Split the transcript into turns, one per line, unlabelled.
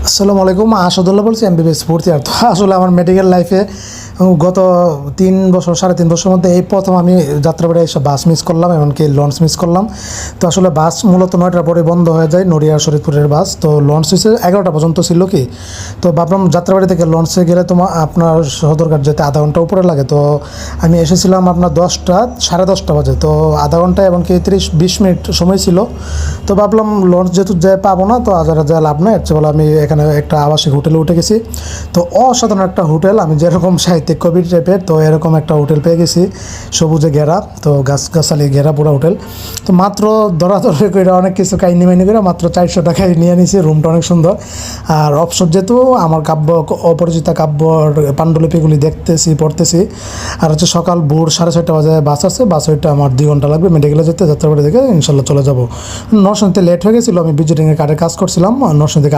আসসালামু আলাইকুম, আসাদুল্লাহ বলছি, এমবিবিএস ফোর্থ ইয়ার। তো আসলে আমার মেডিকেল লাইফে গত 3 বছর 3.5 বছরের মধ্যে এই প্রথম আমি যাত্রাবাড়ি এসে বাস মিস করলাম, এমনকি লঞ্চ মিস করলাম। তো আসলে বাস মূলত 9টার পরে বন্ধ হয়ে যায়, নড়িয়া শরীদপুরের বাস। তো লঞ্চ হচ্ছে 11টা পর্যন্ত ছিল কি। তো ভাবলাম যাত্রাবাড়ি থেকে লঞ্চে গেলে আপনার সদরঘাট যেতে আধা ঘন্টা উপরে লাগে। তো আমি এসেছিলাম আপনার 10টা 10:30 বাজে। তো আধা ঘন্টা এমনকি 30-20 মিনিট সময় ছিল। তো ভাবলাম লঞ্চ যেহেতু যায় পাবো না, তো আজারা যায় লাভ নেই, হচ্ছে বলে আমি এখানে একটা আবাসিক হোটেলে উঠে গেছি। তো অসাধারণ একটা হোটেল, আমি যেরকম সাহিত্যিক কবির টাইপের, তো এরকম একটা হোটেল পেয়ে গেছি, সবুজে ঘেরা, তো গাছগাছালি ঘেরা পুরো হোটেল। তো মাত্র দরাদরি করে অনেক কিছু কাহিনি মাইনি করে মাত্র 400 টাকায় নিয়ে নিয়েছি। রুমটা অনেক সুন্দর। আর অবসর যেহেতু আমার অপরিচিতা কাব্য পাণ্ডুলিপিগুলি দেখতেছি, পড়তেছি। আর হচ্ছে সকাল ভোর 6:30 বাজে বাস আছে, বাস ওইটা আমার 2 ঘন্টা লাগবে মেডিকেলে যেতে। যাত্রাবাড়ি থেকে ইনশাল্লাহ চলে যাবো। নরসিংদীতে লেট হয়ে গেছিলো, আমি ভিজিটিংয়ের কার্ডে কাজ করছিলাম, নরসিংদী থেকে